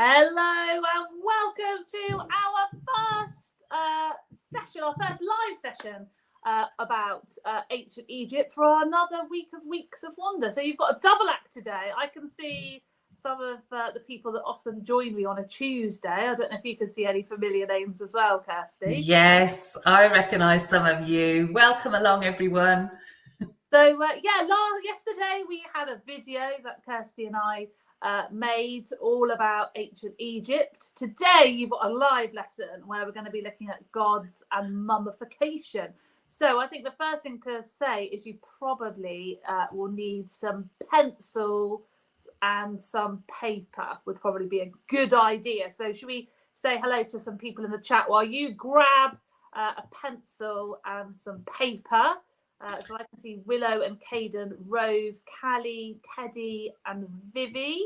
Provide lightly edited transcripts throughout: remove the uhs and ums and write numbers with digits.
Hello and welcome to our first session, our first live session about ancient Egypt for another week of Weeks of Wonder. So you've got a double act today. I can see some of the people that often join me on a Tuesday. I don't know if you can see any familiar names as well, Kirsty. Yes, I recognise some of you. Welcome along, everyone. So yesterday we had a video that Kirsty and I made all about ancient Egypt. Today you've got a live lesson where we're going to be looking at gods and mummification. So I think the first thing to say is you probably will need some pencils and some paper would probably be a good idea. So should we say hello to some people in the chat while you grab a pencil and some paper? So I can see Willow and Caden, Rose, Callie, Teddy and Vivi.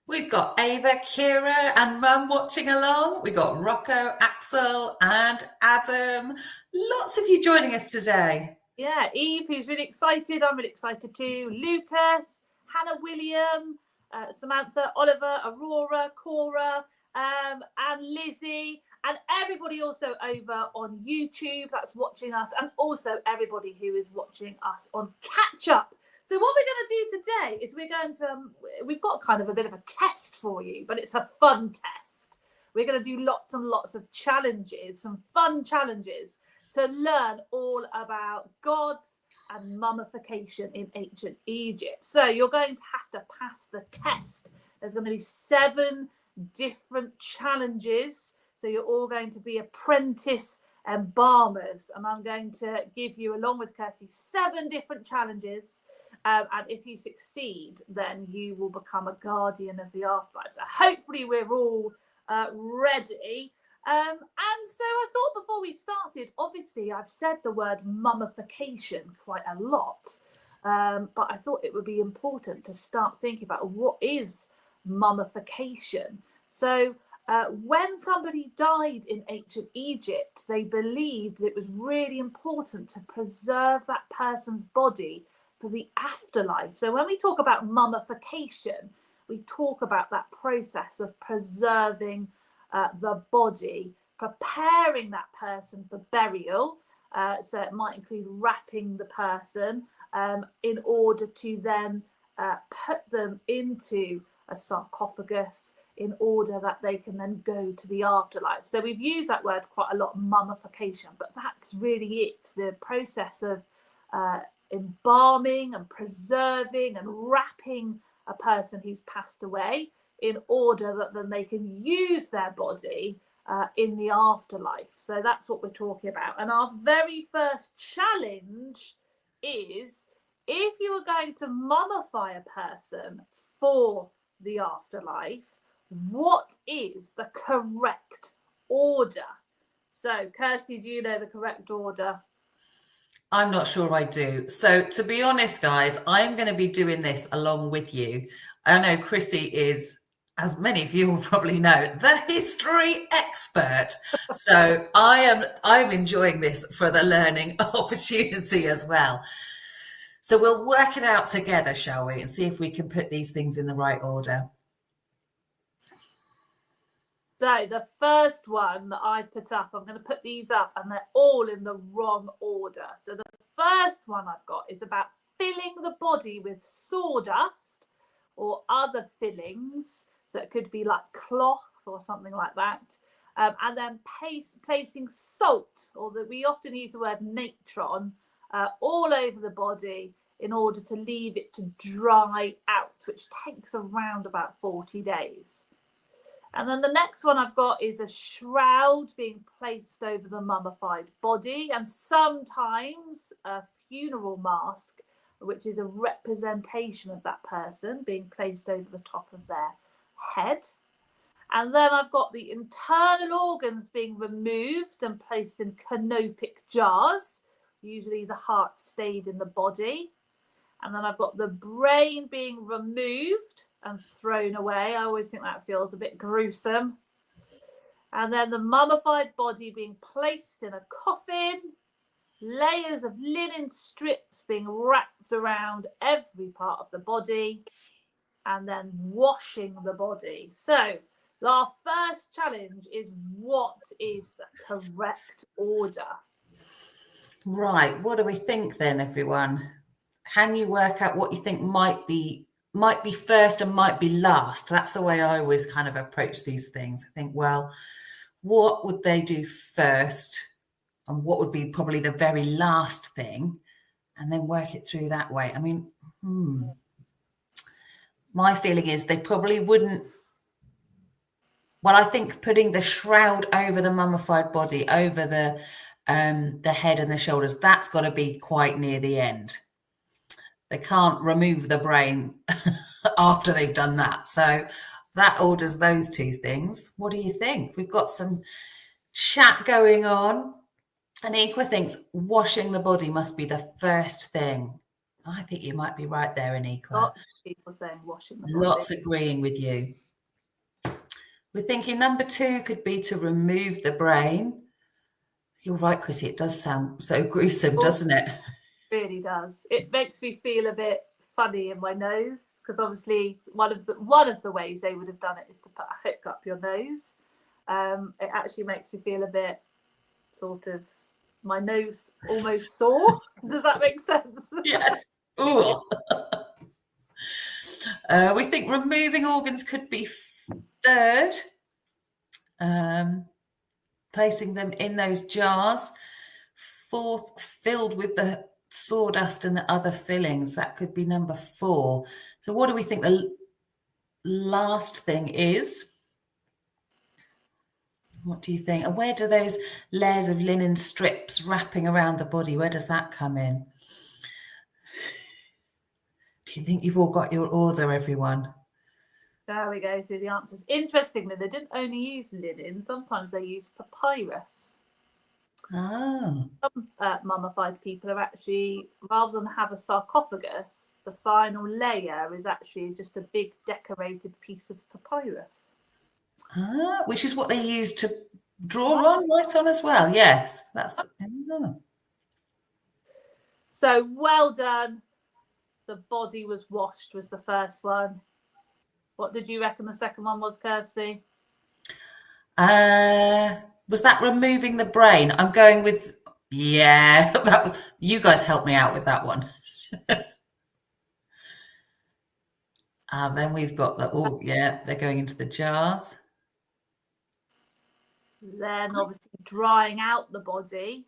We've got Ava, Kira and Mum watching along. We've got Rocco, Axel and Adam. Lots of you joining us today. Yeah, Eve, who's really excited. I'm really excited too. Lucas, Hannah William, Samantha, Oliver, Aurora, Cora and Lizzie. And everybody also over on YouTube that's watching us, and also everybody who is watching us on Catch Up. So what we're going to do today is we've got kind of a bit of a test for you, but it's a fun test. We're going to do lots and lots of challenges, some fun challenges to learn all about gods and mummification in ancient Egypt. So you're going to have to pass the test. There's going to be 7 different challenges. So you're all going to be apprentice embalmers, and I'm going to give you, along with Kirsty, 7 different challenges. And if you succeed, then you will become a guardian of the afterlife. So hopefully we're all ready. And so I thought before we started, obviously I've said the word mummification quite a lot, but I thought it would be important to start thinking about what is mummification. So when somebody died in ancient Egypt, they believed that it was really important to preserve that person's body for the afterlife. So when we talk about mummification, we talk about that process of preserving the body, preparing that person for burial. So it might include wrapping the person in order to then put them into a sarcophagus in order that they can then go to the afterlife. So we've used that word quite a lot, mummification, but that's really it, the process of embalming and preserving and wrapping a person who's passed away in order that then they can use their body in the afterlife. So that's what we're talking about. And our very first challenge is, if you were going to mummify a person for the afterlife, what is the correct order? So, Kirsty, do you know the correct order? I'm not sure I do. So to be honest, guys, I'm going to be doing this along with you. I know Chrissy is, as many of you will probably know, the history expert. So I'm enjoying this for the learning opportunity as well. So we'll work it out together, shall we, and see if we can put these things in the right order. So the first one that I put up, I'm going to put these up and they're all in the wrong order. So the first one I've got is about filling the body with sawdust or other fillings. So it could be like cloth or something like that. And then placing salt, or we often use the word natron, all over the body in order to leave it to dry out, which takes around about 40 days. And then the next one I've got is a shroud being placed over the mummified body, and sometimes a funeral mask, which is a representation of that person being placed over the top of their head. And then I've got the internal organs being removed and placed in canopic jars. Usually the heart stayed in the body. And then I've got the brain being removed and thrown away. I always think that feels a bit gruesome. And then the mummified body being placed in a coffin, layers of linen strips being wrapped around every part of the body, and then washing the body. So our first challenge is, what is the correct order? Right, what do we think then, everyone? Can you work out what you think might be first and might be last? That's the way I always kind of approach these things. I think, well, what would they do first and what would be probably the very last thing, and then work it through that way. I mean, my feeling is they probably wouldn't. Well, I think putting the shroud over the mummified body, over the head and the shoulders, that's got to be quite near the end. They can't remove the brain after they've done that. So that orders those two things. What do you think? We've got some chat going on. Anikwa thinks washing the body must be the first thing. I think you might be right there, Anikwa. Lots of people saying washing the body. Lots agreeing with you. We're thinking number 2 could be to remove the brain. You're right, Chrissy. It does sound so gruesome, doesn't it? It really does. It makes me feel a bit funny in my nose, because obviously one of the ways they would have done it is to put a hook up your nose. It actually makes me feel a bit sort of, my nose almost sore. Does that make sense? Yes. We think removing organs could be third. Placing them in those jars. Fourth, filled with the sawdust and the other fillings. That could be number 4. So what do we think the last thing is? What do you think? And where do those layers of linen strips wrapping around the body, where does that come in? Do you think you've all got your order, everyone? There we go through the answers. Interestingly, they didn't only use linen. Sometimes they use papyrus. Oh. Some mummified people are actually, rather than have a sarcophagus, the final layer is actually just a big decorated piece of papyrus. Which is what they use to draw on, write on as well. Yes, that's. So well done. The body was washed was the first one. What did you reckon the second one was, Kirsty? Was that removing the brain? I'm going with, yeah, that was, you guys helped me out with that one. Then we've got the, oh yeah, they're going into the jars. Then obviously drying out the body,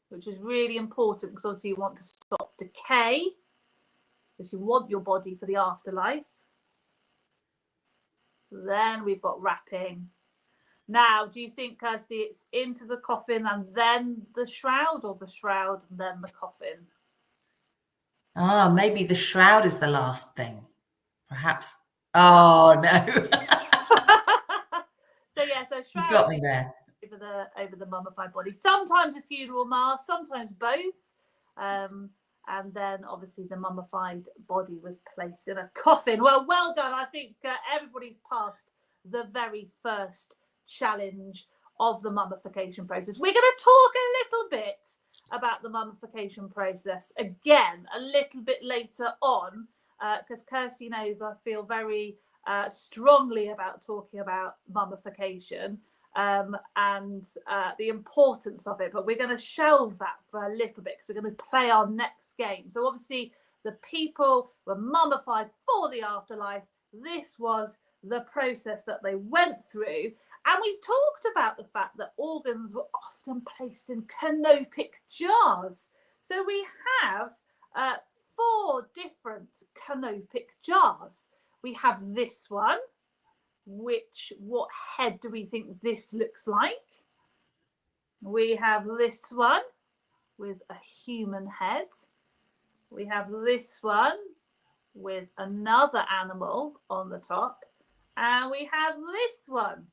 which is really important because obviously you want to stop decay, because you want your body for the afterlife. Then we've got wrapping. Now, do you think, Kirsty, it's into the coffin and then the shroud, or the shroud and then the coffin? Maybe the shroud is the last thing. Perhaps. Oh, no. So, yeah, so shroud. You got me there. Over the mummified body. Sometimes a funeral mask, sometimes both. And then, obviously, the mummified body was placed in a coffin. Well done. I think everybody's passed the very first challenge of the mummification process. We're going to talk a little bit about the mummification process again a little bit later on, because Kirsty knows I feel very strongly about talking about mummification and the importance of it, but we're going to shelve that for a little bit because we're going to play our next game. So obviously the people were mummified for the afterlife. This was the process that they went through. And we talked about the fact that organs were often placed in canopic jars. So we have 4 different canopic jars. We have this one, what head do we think this looks like? We have this one with a human head. We have this one with another animal on the top. And we have this one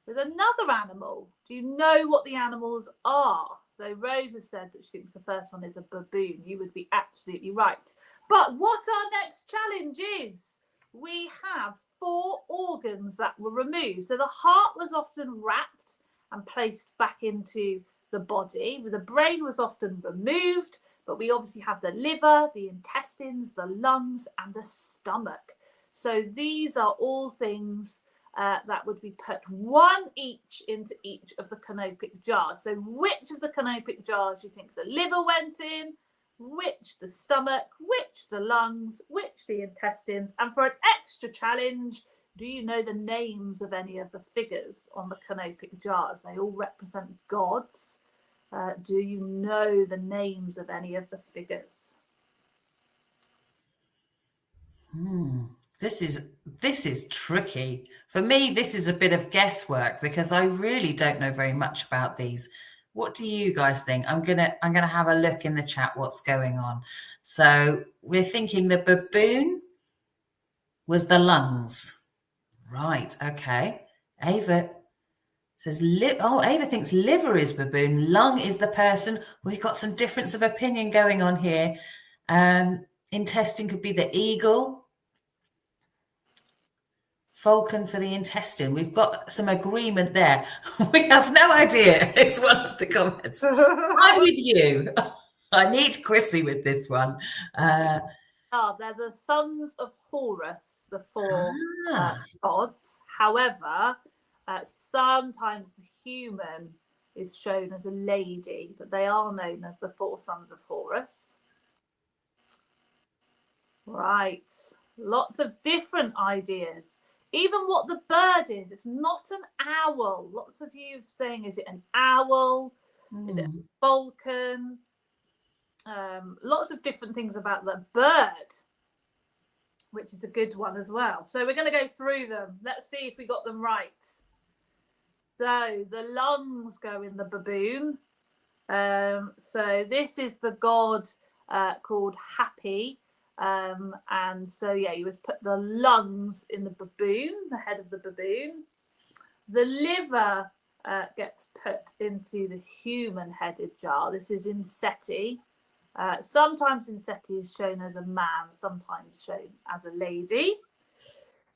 with another animal. Do you know what the animals are? So Rose has said that she thinks the first one is a baboon. You would be absolutely right. But what our next challenge is, we have 4 organs that were removed. So the heart was often wrapped and placed back into the body. The brain was often removed, but we obviously have the liver, the intestines, the lungs, and the stomach. So these are all things that would be put one each into each of the canopic jars. So which of the canopic jars do you think the liver went in, which the stomach, which the lungs, which the intestines? And for an extra challenge, do you know the names of any of the figures on the canopic jars? They all represent gods. Do you know the names of any of the figures? This is tricky. For me, this is a bit of guesswork because I really don't know very much about these. What do you guys think? I'm gonna have a look in the chat what's going on. So we're thinking the baboon was the lungs. Right, okay. Ava says Ava thinks liver is baboon, lung is the person. We've got some difference of opinion going on here. Intestine could be the eagle. Falcon for the intestine. We've got some agreement there. We have no idea. It's one of the comments. I'm with you. I need Chrissy with this one. They're the sons of Horus, the four gods. However, sometimes the human is shown as a lady, but they are known as the four sons of Horus. Right. Lots of different ideas. Even what the bird is, it's not an owl. Lots of you saying, is it an owl? Is it a falcon? Lots of different things about the bird, which is a good one as well. So we're going to go through them. Let's see if we got them right. So the lungs go in the baboon. So this is the god called Happy. And so, yeah, you would put the lungs in the baboon, the head of the baboon. The liver gets put into the human-headed jar. This is Inseti. Sometimes Inseti is shown as a man, sometimes shown as a lady.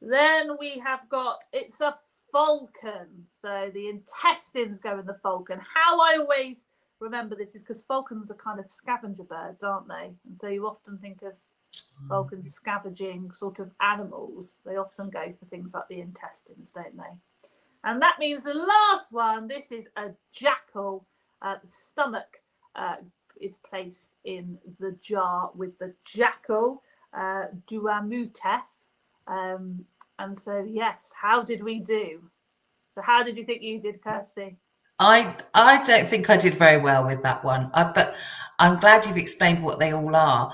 Then we have got, it's a falcon. So the intestines go in the falcon. How I always remember this is because falcons are kind of scavenger birds, aren't they? And so you often think of falcons scavenging sort of animals. They often go for things like the intestines, don't they? And that means the last one, this is a jackal. The stomach is placed in the jar with the jackal, Duamutef. And so, yes, how did we do? So how did you think you did, Kirsty? I don't think I did very well with that one, but I'm glad you've explained what they all are.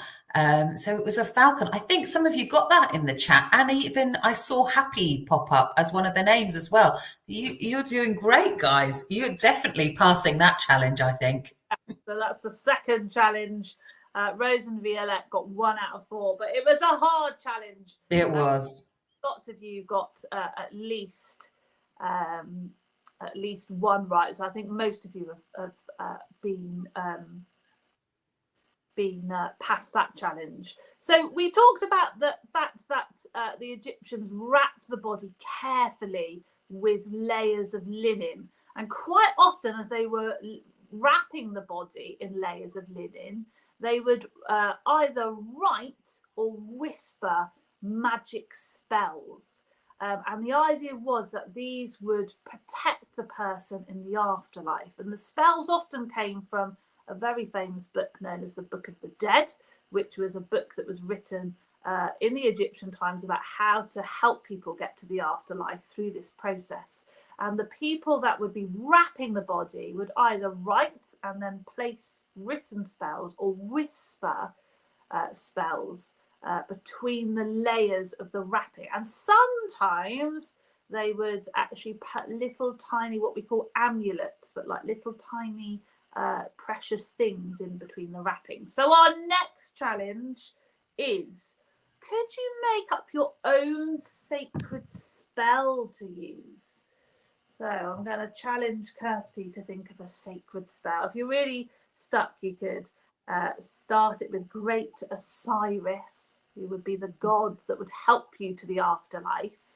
So it was a falcon. I think some of you got that in the chat, and even I saw Happy pop up as one of the names as well. You're doing great, guys. You're definitely passing that challenge, I think. So that's the second challenge. Rose and Violette got 1 out of 4, but it was a hard challenge. It was. Lots of you got at least one right. So I think most of you have been past that challenge. So we talked about the fact that the Egyptians wrapped the body carefully with layers of linen, and quite often as they were wrapping the body in layers of linen, they would either write or whisper magic spells. And the idea was that these would protect the person in the afterlife. And the spells often came from a very famous book known as the Book of the Dead, which was a book that was written in the Egyptian times about how to help people get to the afterlife through this process. And the people that would be wrapping the body would either write and then place written spells or whisper spells between the layers of the wrapping. And sometimes they would actually put little tiny, what we call amulets, but like little tiny precious things in between the wrapping. So our next challenge is, could you make up your own sacred spell to use? So I'm going to challenge Kirsty to think of a sacred spell. If you're really stuck, you could start it with Great Osiris, who would be the god that would help you to the afterlife.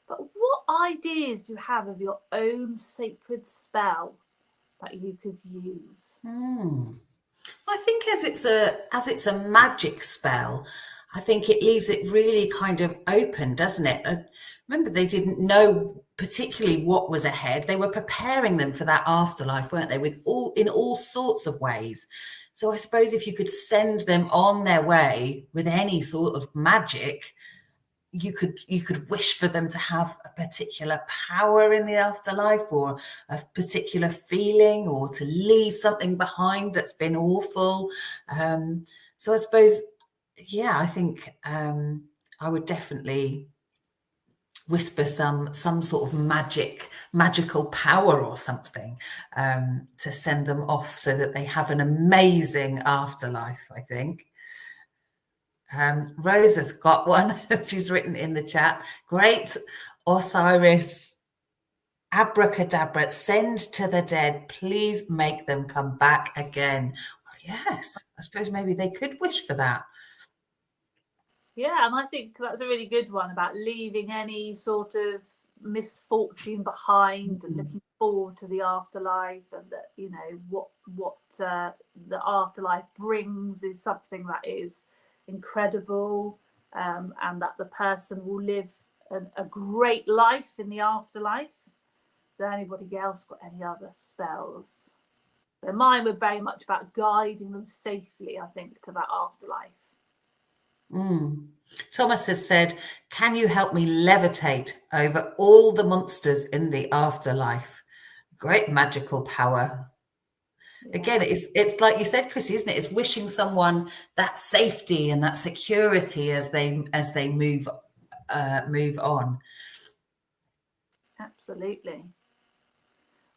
But what ideas do you have of your own sacred spell that you could use? I think as it's a magic spell, I think it leaves it really kind of open, doesn't it? Remember, they didn't know particularly what was ahead. They were preparing them for that afterlife, weren't they? In all sorts of ways. So I suppose if you could send them on their way with any sort of magic, you could wish for them to have a particular power in the afterlife, or a particular feeling, or to leave something behind that's been awful. So I suppose, yeah, I think I would definitely whisper some sort of magical power or something, to send them off so that they have an amazing afterlife, I think. Rose has got one. She's written in the chat. Great Osiris, abracadabra, send to the dead, please make them come back again. Well, yes, I suppose maybe they could wish for that. Yeah, and I think that's a really good one about leaving any sort of misfortune behind and looking forward to the afterlife, and that, you know, what the afterlife brings is something that is incredible, and that the person will live a great life in the afterlife. Has anybody else got any other spells? So mine were very much about guiding them safely, I think, to that afterlife. Thomas has said, can you help me levitate over all the monsters in the afterlife? Great magical power. Yeah. Again, it's like you said, Chrissy, isn't it? It's wishing someone that safety and that security as they move on. Absolutely.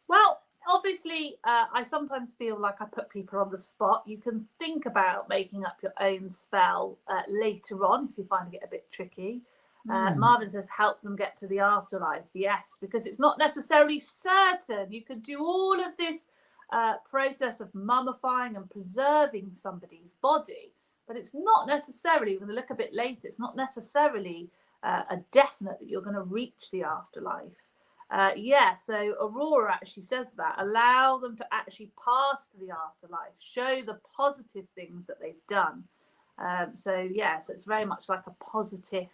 Well, obviously, I sometimes feel like I put people on the spot. You can think about making up your own spell later on if you're finding it a bit tricky. Marvin says, help them get to the afterlife. Yes, because it's not necessarily certain. You could do all of this process of mummifying and preserving somebody's body, but it's not necessarily, we're going to look a bit later, it's not necessarily a definite that you're going to reach the afterlife. So Aurora actually says that. Allow them to actually pass to the afterlife. Show the positive things that they've done. So it's very much like a positive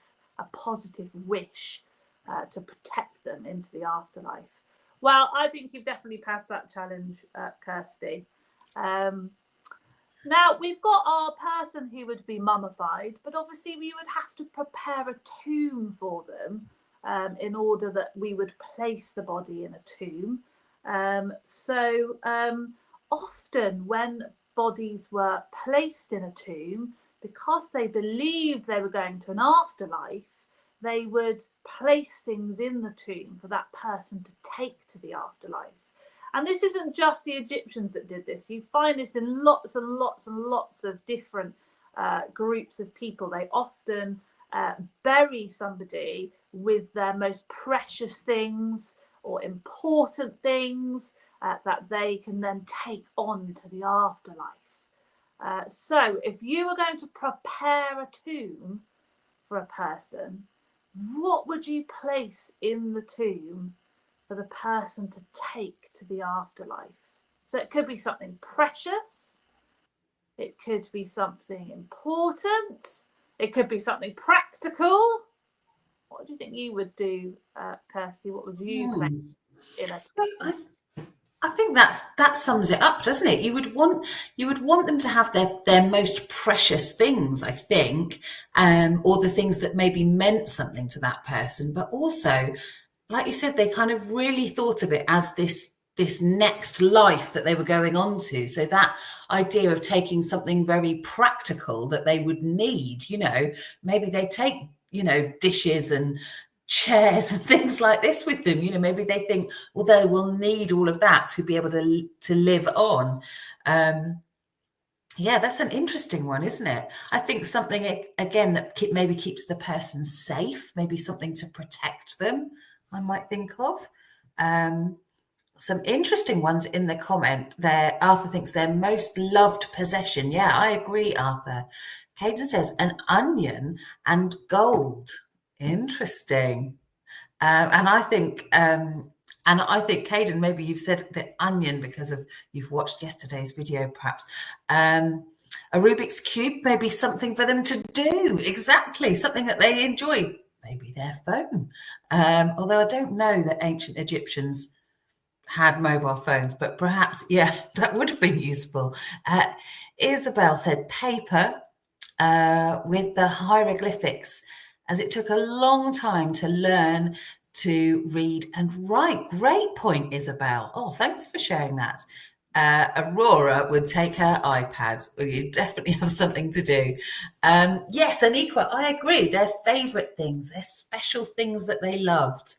wish to protect them into the afterlife. Well, I think you've definitely passed that challenge, Kirsty. Now, we've got our person who would be mummified, but obviously we would have to prepare a tomb for them. In order that we would place the body in a tomb. Often when bodies were placed in a tomb, because they believed they were going to an afterlife, they would place things in the tomb for that person to take to the afterlife. And this isn't just the Egyptians that did this. You find this in lots and lots and lots of different groups of people. They often bury somebody with their most precious things or important things that they can then take on to the afterlife. So if you were going to prepare a tomb for a person, what would you place in the tomb for the person to take to the afterlife? So it could be something precious, it could be something important, it could be something practical. What do you think you would do, Kirsty? What would you place in a tomb? I think that sums it up, doesn't it? You would want them to have their most precious things, I think, or the things that maybe meant something to that person. But also, like you said, they kind of really thought of it as this next life that they were going on to. So that idea of taking something very practical that they would need, maybe they take, dishes and chairs and things like this with them. Maybe they think, well, they will need all of that to be able to live on. That's an interesting one, isn't it? I think something, again, that maybe keeps the person safe, maybe something to protect them, I might think of. Some interesting ones in the comment there. Arthur thinks their most loved possession. Yeah, I agree, Arthur. Caden says an onion and gold. Interesting. And I think, Caden, maybe you've said the onion because you've watched yesterday's video, perhaps. A Rubik's Cube may be something for them to do. Exactly. Something that they enjoy. Maybe their phone. Although I don't know that ancient Egyptians had mobile phones, but perhaps, yeah, that would have been useful. Isabel said paper with the hieroglyphics, as it took a long time to learn to read and write. Great point, Isabel. Oh, thanks for sharing that. Aurora would take her iPads. Well, you definitely have something to do. Yes, Anikwa, I agree. Their favourite things, their special things that they loved.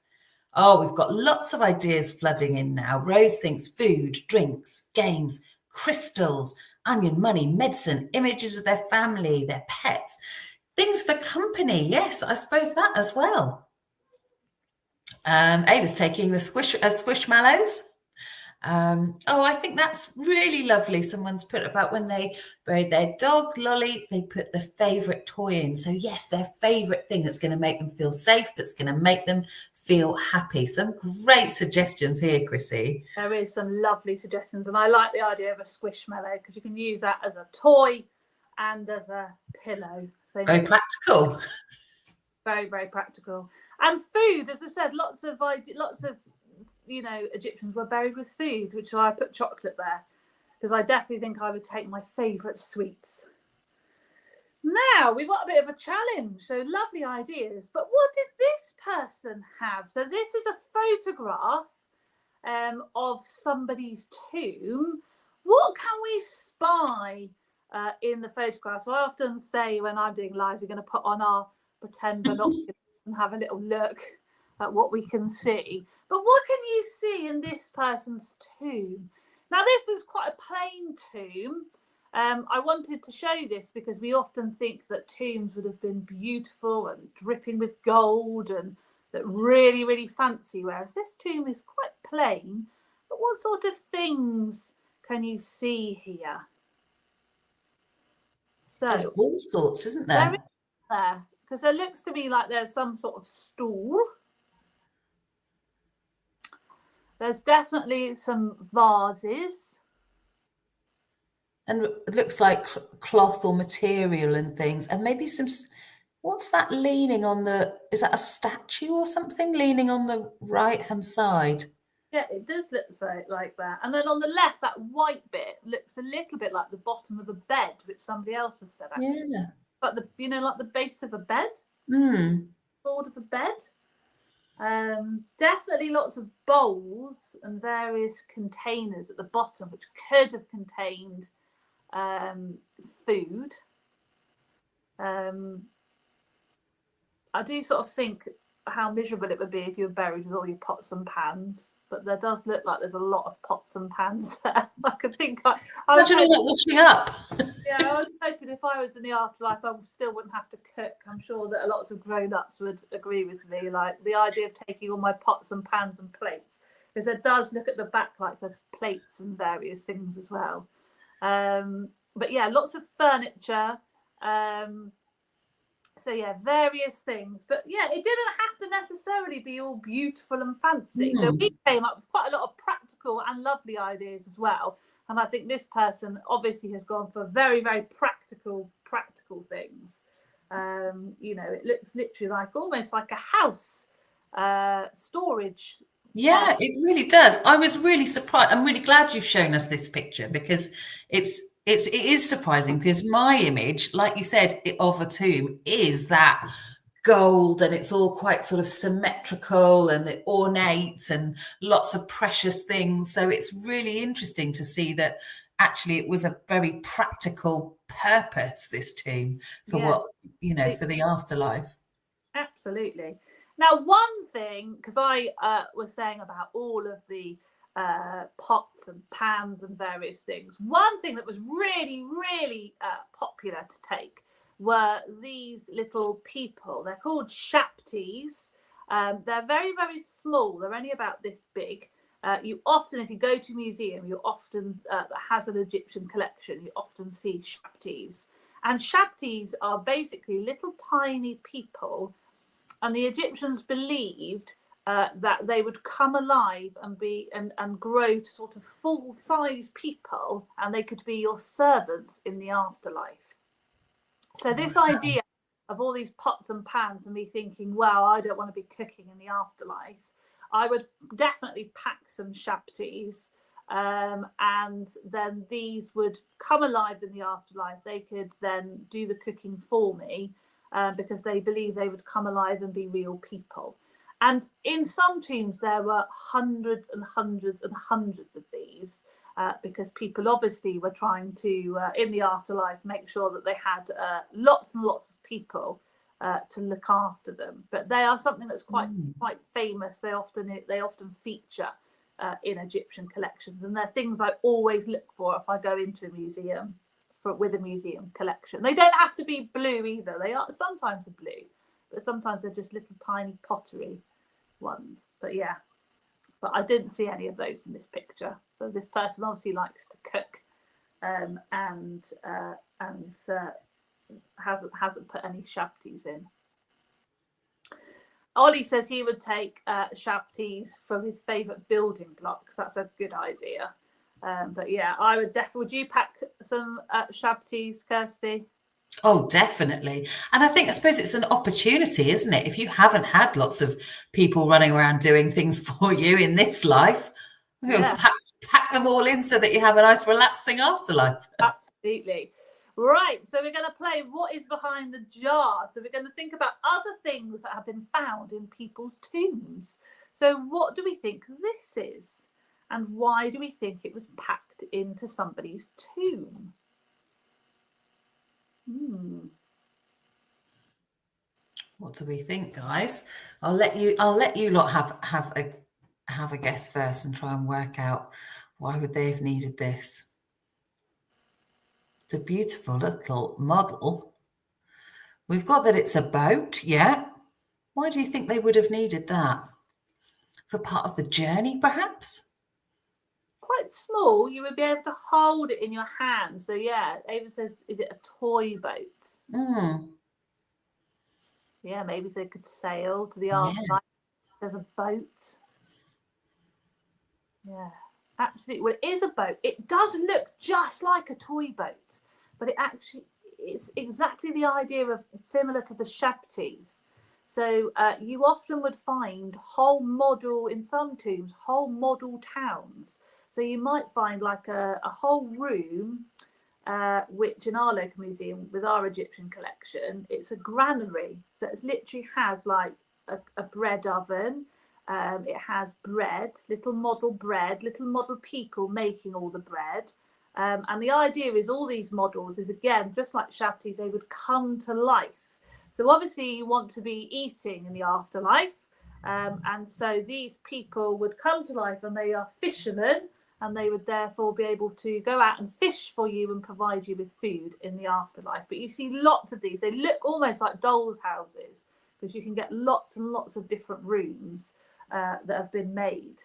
Oh, we've got lots of ideas flooding in now. Rose thinks food, drinks, games, crystals, onion, money, medicine, images of their family, their pets, things for company. Yes, I suppose that as well. Ava's taking the squishmallows. Oh, I think that's really lovely. Someone's put about when they buried their dog, Lolly, they put the favourite toy in. So yes, their favourite thing that's going to make them feel safe, that's going to make them feel happy. Some great suggestions here, Chrissy. There is some lovely suggestions, and I like the idea of a squishmallow because you can use that as a toy and as a pillow. So very practical. Very, very practical. And food, as I said, lots of Egyptians were buried with food, which I put chocolate there because I definitely think I would take my favourite sweets. Now we've got a bit of a challenge, so lovely ideas. But what did this person have? So this is a photograph of somebody's tomb. What can we spy in the photograph? So I often say when I'm doing live, we're going to put on our pretend binoculars and have a little look at what we can see. But what can you see in this person's tomb? Now this is quite a plain tomb. I wanted to show this because we often think that tombs would have been beautiful and dripping with gold and that really, really fancy, whereas this tomb is quite plain. But what sort of things can you see here? So there's all sorts, isn't there? There, because it looks to me like there's some sort of stool. There's definitely some vases. And it looks like cloth or material and things. And maybe some, what's that leaning on the, is that a statue or something leaning on the right-hand side? Yeah, it does look like that. And then on the left, that white bit looks a little bit like the bottom of a bed, which somebody else has said actually. Yeah. But like the base of a bed. Board of a bed. Definitely lots of bowls and various containers at the bottom, which could have contained food. I do sort of think how miserable it would be if you were buried with all your pots and pans, but there does look like there's a lot of pots and pans there. I could think imagine all that washing up. Yeah, I was hoping if I was in the afterlife, I still wouldn't have to cook. I'm sure that lots of grown-ups would agree with me. Like the idea of taking all my pots and pans and plates, because it does look at the back like there's plates and various things as well. But yeah, lots of furniture. So yeah, various things. But yeah, it didn't have to necessarily be all beautiful and fancy. So we came up with quite a lot of practical and lovely ideas as well. And I think this person obviously has gone for very, very practical things. It looks literally like almost like a house storage. Yeah, it really does. I was really surprised. I'm really glad you've shown us this picture because it is surprising because my image, like you said, of a tomb is that gold and it's all quite sort of symmetrical and ornate and lots of precious things. So it's really interesting to see that actually it was a very practical purpose, this tomb, for for the afterlife. Absolutely. Now, one thing, because I was saying about all of the pots and pans and various things, one thing that was really, really popular to take were these little people. They're called shaptis. They're very, very small. They're only about this big. You often, if you go to a museum, that has an Egyptian collection, you often see shaptis. And shaptis are basically little tiny people. And the Egyptians believed that they would come alive and be and grow to sort of full-size people, and they could be your servants in the afterlife. So this idea of all these pots and pans and me thinking, well, I don't want to be cooking in the afterlife, I would definitely pack some Shaptis, and then these would come alive in the afterlife. They could then do the cooking for me, because they believe they would come alive and be real people. And in some tombs, there were hundreds and hundreds and hundreds of these, because people obviously were trying to, in the afterlife, make sure that they had lots and lots of people to look after them. But they are something that's quite famous. They often feature in Egyptian collections, and they're things I always look for if I go into a museum with a museum collection. They don't have to be blue either. They are sometimes are blue, but sometimes they're just little tiny pottery ones. But yeah, but I didn't see any of those in this picture. So this person obviously likes to cook, and hasn't put any Shaptis in. Ollie says he would take Shaptis from his favourite building blocks. That's a good idea. But yeah, I would definitely. Would you pack some Shaptis, Kirsty? Oh, definitely. And I suppose it's an opportunity, isn't it? If you haven't had lots of people running around doing things for you in this life, pack them all in so that you have a nice relaxing afterlife. Absolutely. Right, so we're going to play What is Behind the Jar. So we're going to think about other things that have been found in people's tombs. So what do we think this is? And why do we think it was packed into somebody's tomb? What do we think, guys? I'll let you lot have a guess first and try and work out why would they have needed this. It's a beautiful little model. We've got that it's a boat, yeah. Why do you think they would have needed that? For part of the journey, perhaps? Quite small. You would be able to hold it in your hand. So yeah, Ava says, is it a toy boat? Yeah, maybe they could sail to the afterlife. There's a boat. Yeah, absolutely. Well, it is a boat. It does look just like a toy boat, but it's exactly the idea of similar to the Shaptis. So you often would find in some tombs, whole model towns. So you might find like a whole room, which in our local museum with our Egyptian collection, it's a granary. So it literally has like a bread oven. It has bread, little model people making all the bread. And the idea is all these models is, again, just like Shaptis, they would come to life. So obviously you want to be eating in the afterlife. And so these people would come to life, and they are fishermen, and they would therefore be able to go out and fish for you and provide you with food in the afterlife. But you see lots of these. They look almost like dolls' houses, because you can get lots and lots of different rooms that have been made.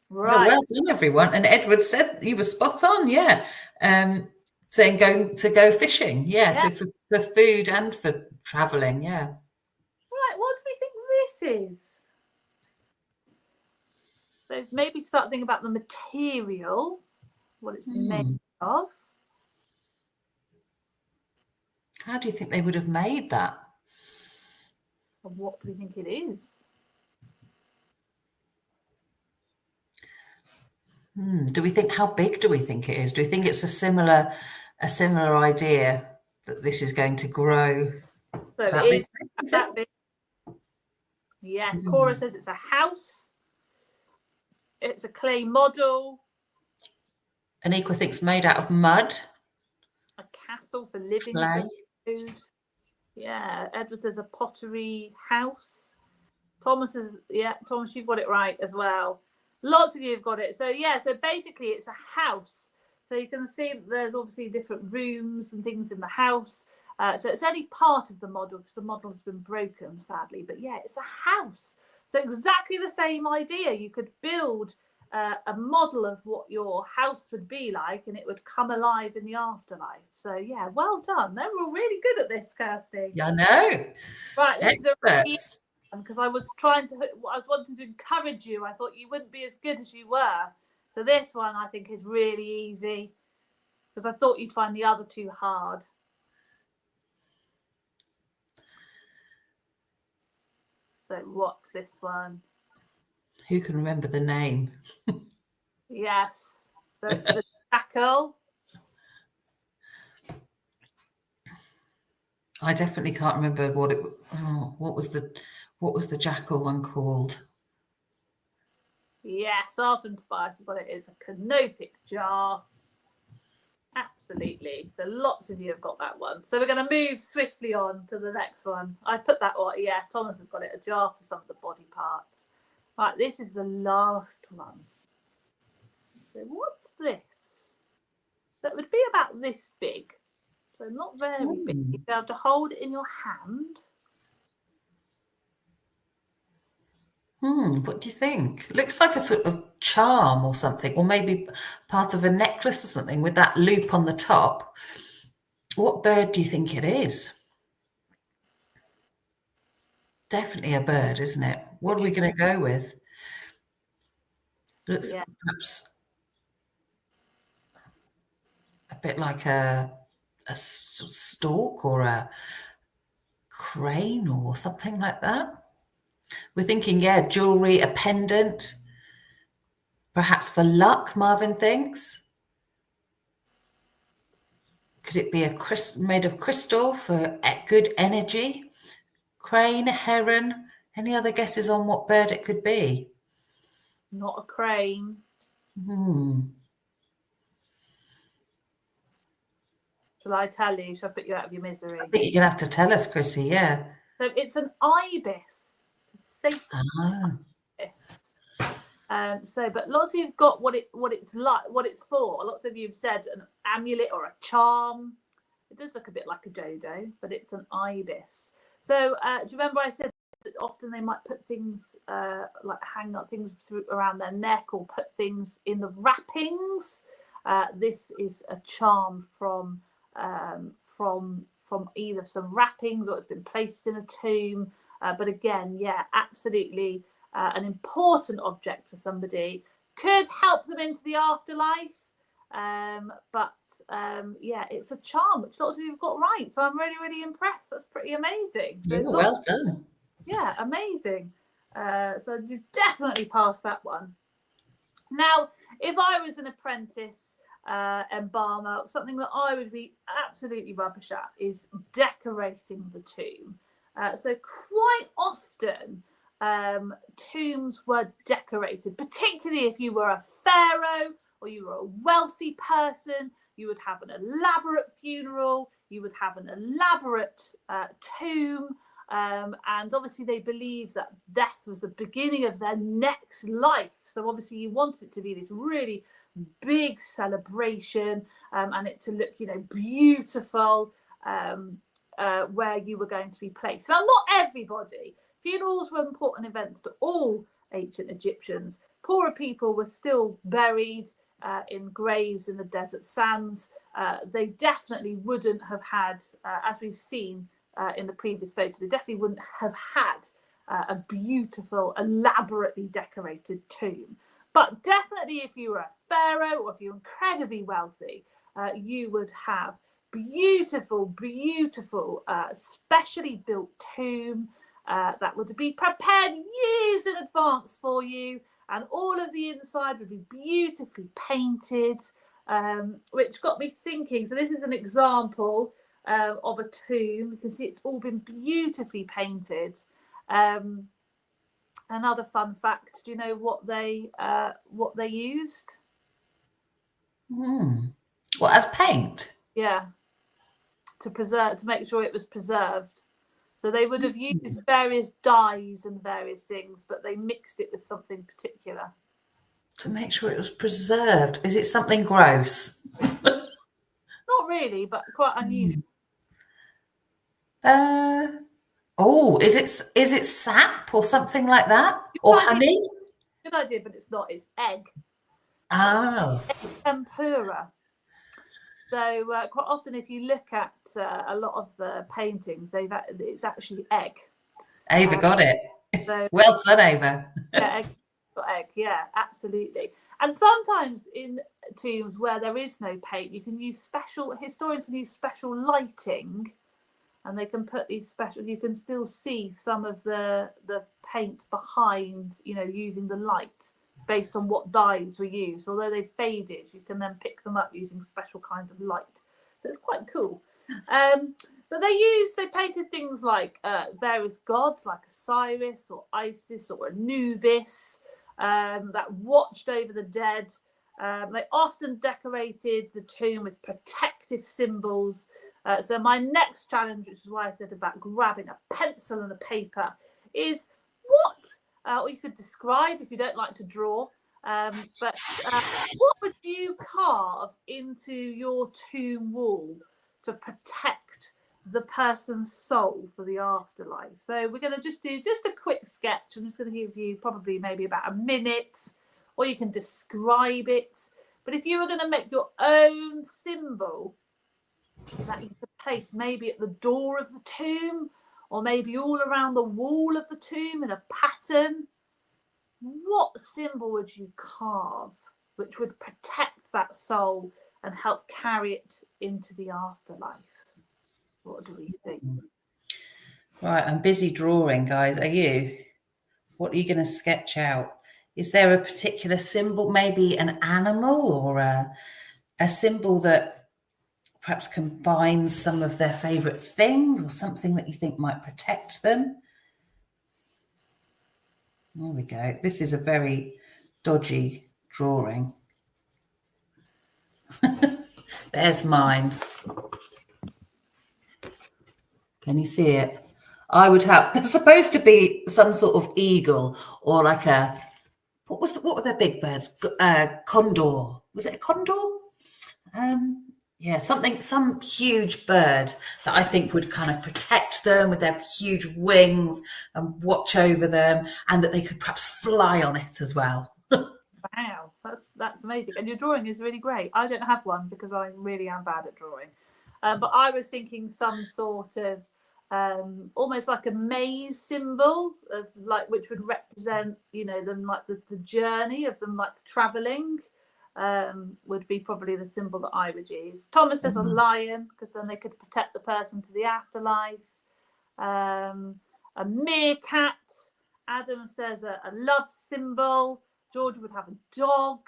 Right. Well done, everyone. And Edward said you were spot on, yeah. Saying go fishing, yeah. So for food and for travelling, yeah. Right, what do we think this is? So maybe start thinking about the material, what it's made of. How do you think they would have made that? And what do we think it is? Do we think, how big do we think it is? Do we think it's a similar idea that this is going to grow? So it is that big. Yeah, Cora says it's a house. It's a clay model. Anika thinks made out of mud. A castle for living food. Yeah, Edward says a pottery house. Thomas says, Thomas, you've got it right as well. Lots of you have got it. So yeah, so basically it's a house. So you can see that there's obviously different rooms and things in the house. So it's only part of the model, because the model has been broken, sadly. But yeah, it's a house. So exactly the same idea. You could build a model of what your house would be like, and it would come alive in the afterlife. So yeah, well done. They were all really good at this, Kirsty. Yeah, I know. Right, this is a because I was wanting to encourage you. I thought you wouldn't be as good as you were. So this one I think is really easy, because I thought you'd find the other two hard. So what's this one? Who can remember the name? Yes. So it's the jackal. I definitely can't remember what it. Oh, what was the jackal one called? Yes, Arthur and Tobias, but it is a canopic jar. Absolutely. So lots of you have got that one. So we're going to move swiftly on to the next one. I put that one. Yeah, Thomas has got it. A jar for some of the body parts. Right, this is the last one. So what's this? That would be about this big. So not very big. You'd be able to hold it in your hand. What do you think? Looks like a sort of charm or something, or maybe part of a necklace or something with that loop on the top. What bird do you think it is? Definitely a bird, isn't it? What are we going to go with? Looks perhaps a bit like a stork or a crane or something like that. We're thinking, yeah, jewelry, a pendant, perhaps for luck, Marvin thinks. Could it be made of crystal for good energy? Crane, heron? Any other guesses on what bird it could be? Not a crane. Shall I tell you? Shall I put you out of your misery? I think you're going to have to tell us, Chrissy, yeah. So it's an ibis. It's a sacred ibis. But lots of you've got what it's like, what it's for. Lots of you have said an amulet or a charm. It does look a bit like a dodo, but it's an ibis. So do you remember I said that often they might put things like hang up things around their neck or put things in the wrappings? This is a charm from either some wrappings or it's been placed in a tomb. But again, yeah, absolutely an important object for somebody. Could help them into the afterlife. Yeah, it's a charm, which lots of you have got right. So I'm really, really impressed. That's pretty amazing. So well done. Yeah, amazing. So you've definitely passed that one. Now, if I was an apprentice embalmer, something that I would be absolutely rubbish at is decorating the tomb. So quite often tombs were decorated, particularly if you were a pharaoh or you were a wealthy person. You would have an elaborate funeral, you would have an elaborate tomb, and obviously they believed that death was the beginning of their next life. So obviously you want it to be this really big celebration, and it to look, beautiful, where you were going to be placed. Now, not everybody. Funerals were important events to all ancient Egyptians. Poorer people were still buried in graves in the desert sands. They definitely wouldn't have had, as we've seen in the previous photo, they definitely wouldn't have had a beautiful, elaborately decorated tomb. But definitely if you were a pharaoh or if you're incredibly wealthy, you would have beautiful, specially built tomb that would be prepared years in advance for you, and all of the inside would be beautifully painted, which got me thinking. So this is an example of a tomb. You can see it's all been beautifully painted. Another fun fact: do you know what they used? Well, as paint? Yeah, to make sure it was preserved. So they would have used various dyes and various things, but they mixed it with something particular. To make sure it was preserved. Is it something gross? Not really, but quite unusual. Is it sap or something like that? Or honey? Good idea, but it's not. It's egg. Oh. Egg tempura. So quite often, if you look at a lot of the paintings, it's actually egg. Ava got it. So Well done, Ava. yeah, egg, yeah, absolutely. And sometimes in tombs where there is no paint, you can use historians can use special lighting, and they can put these special, you can still see some of the paint behind, using the light based on what dyes were used. Although they faded, you can then pick them up using special kinds of light. So it's quite cool. But they painted things like various gods like Osiris or Isis or Anubis that watched over the dead. They often decorated the tomb with protective symbols. So my next challenge, which is why I said about grabbing a pencil and a paper, is or you could describe if you don't like to draw, but what would you carve into your tomb wall to protect the person's soul for the afterlife? So we're going to just do a quick sketch. I'm just going to give you probably maybe about a minute, or you can describe it. But if you were going to make your own symbol that you could place maybe at the door of the tomb, or maybe all around the wall of the tomb in a pattern, what symbol would you carve which would protect that soul and help carry it into the afterlife? What do we think? Right, I'm busy drawing, guys. Are you? What are you going to sketch out? Is there a particular symbol, maybe an animal, or a symbol that perhaps combines some of their favourite things, or something that you think might protect them? There we go. This is a very dodgy drawing. There's mine. Can you see it? I would have, there's supposed to be some sort of eagle, or like what were the big birds? Condor. Was it a condor? Yeah, some huge bird that I think would kind of protect them with their huge wings and watch over them, and that they could perhaps fly on it as well. Wow, that's amazing. And your drawing is really great. I don't have one because I really am bad at drawing. But I was thinking some sort of almost like a maze symbol of like, which would represent, them like the journey of them like traveling. Would be probably the symbol that I would use. Thomas says a lion, because then they could protect the person to the afterlife. A meerkat. Adam says a love symbol. George would have a dog.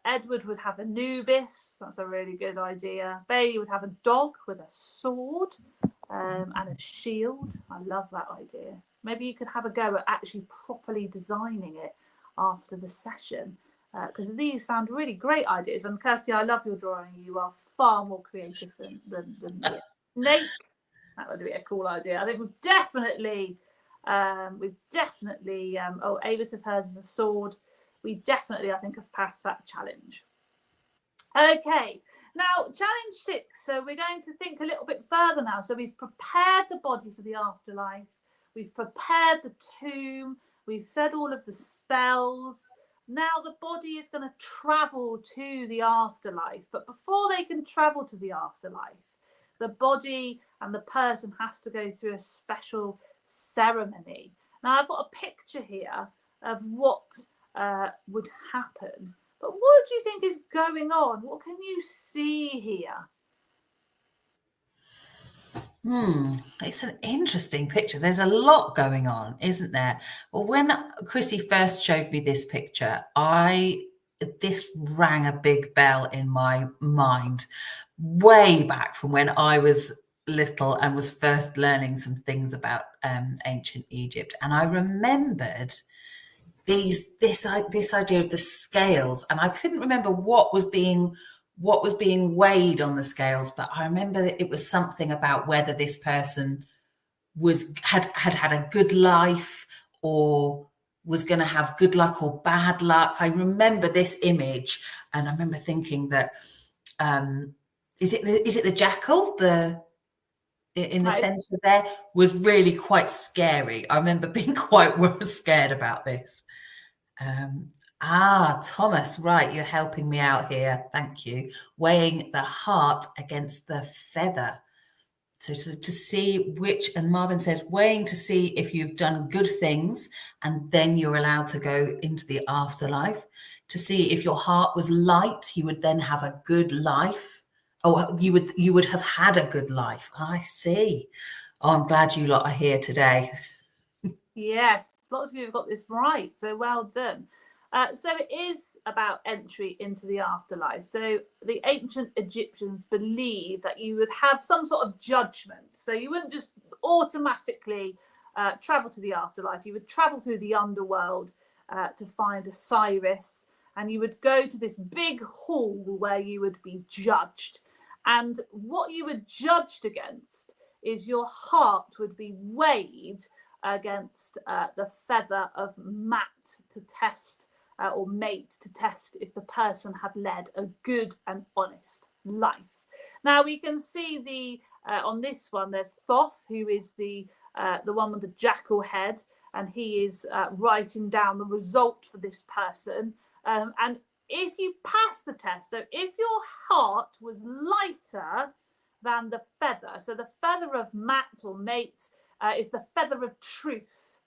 Edward would have Anubis. That's a really good idea. Bailey would have a dog with a sword and a shield. I love that idea. Maybe you could have a go at actually properly designing it after the session, because these sound really great ideas. And Kirsty, I love your drawing. You are far more creative than me. Snake, that would be a cool idea. I think we've definitely Ava says hers is a sword. We definitely, I think, have passed that challenge. Okay, now challenge 6. So we're going to think a little bit further now. So we've prepared the body for the afterlife. We've prepared the tomb. We've said all of the spells. Now the body is going to travel to the afterlife. But before they can travel to the afterlife, the body and the person has to go through a special ceremony. Now I've got a picture here of what would happen. But what do you think is going on? What can you see here? It's an interesting picture. There's a lot going on, isn't there? Well, when Chrissy first showed me this picture, this rang a big bell in my mind way back from when I was little and was first learning some things about ancient Egypt. And I remembered this idea of the scales, and I couldn't remember what was being weighed on the scales, but I remember that it was something about whether this person had a good life, or was going to have good luck or bad luck. I remember this image, and I remember thinking that is it the jackal, in the centre there, was really quite scary. I remember being quite scared about this. Thomas, right, you're helping me out here. Thank you. Weighing the heart against the feather. So to see which, and Marvin says, weighing to see if you've done good things, and then you're allowed to go into the afterlife. To see if your heart was light, you would then have a good life. Oh, you would have had a good life. I see. Oh, I'm glad you lot are here today. Yes, lots of you have got this right, so well done. So it is about entry into the afterlife. So the ancient Egyptians believed that you would have some sort of judgment. So you wouldn't just automatically travel to the afterlife. You would travel through the underworld to find Osiris, and you would go to this big hall where you would be judged. And what you were judged against is your heart would be weighed against the feather of mat to test or mate to test if the person had led a good and honest life. Now we can see the on this one there's Thoth, who is the one with the jackal head, and he is writing down the result for this person. And if you pass the test, so if your heart was lighter than the feather, so the feather of mat or mate is the feather of truth.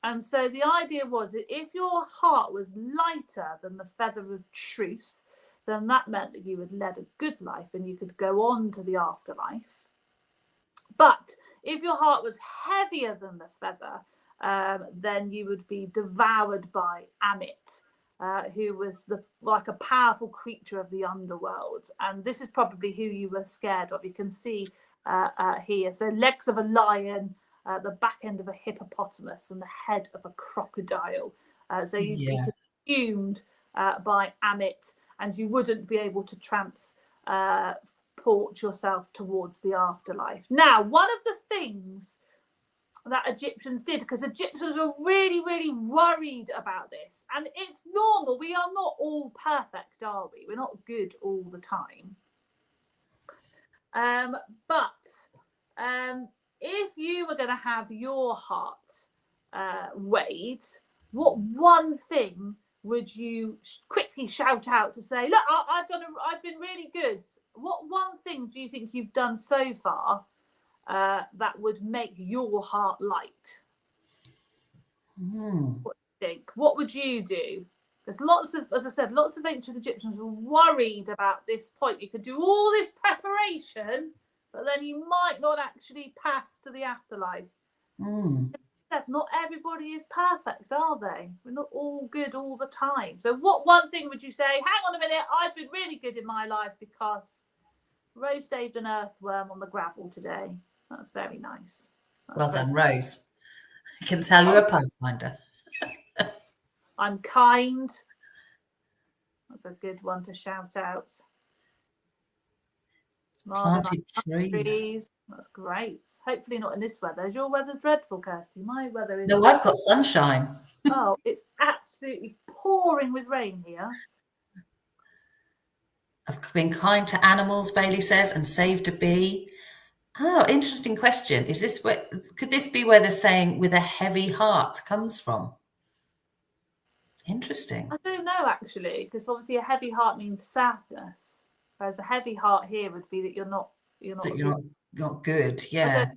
And so the idea was that if your heart was lighter than the feather of truth, then that meant that you had led a good life and you could go on to the afterlife. But if your heart was heavier than the feather, then you would be devoured by Amit, who was like a powerful creature of the underworld. And this is probably who you were scared of. You can see here. So legs of a lion, the back end of a hippopotamus, and the head of a crocodile. So you'd be consumed by Amit, and you wouldn't be able to transport yourself towards the afterlife. Now, one of the things that Egyptians did, because Egyptians were really, really worried about this, and it's normal. We are not all perfect, are we? We're not good all the time. But if you were going to have your heart weighed, what one thing would you quickly shout out to say, look, I've been really good? What one thing do you think you've done so far that would make your heart light? What do you think? What would you do? There's lots of, as I said, lots of ancient Egyptians were worried about this point. You could do all this preparation, but then you might not actually pass to the afterlife. Not everybody is perfect, are they? We're not all good all the time. So what one thing would you say, hang on a minute, I've been really good in my life because Rose saved an earthworm on the gravel today. That's very nice. Well done, Rose. I can tell you're a pathfinder. I'm kind. That's a good one to shout out. Planted trees. That's great. Hopefully not in this weather. Is your weather dreadful, Kirsty? My weather is... No, I've got sunshine. Oh, it's absolutely pouring with rain here. I've been kind to animals, Bailey says, and saved a bee. Oh, interesting question. Is this where, could this be where they're saying with a heavy heart comes from? Interesting. I don't know, actually, because obviously a heavy heart means sadness, whereas a heavy heart here would be that you're not good. Yeah.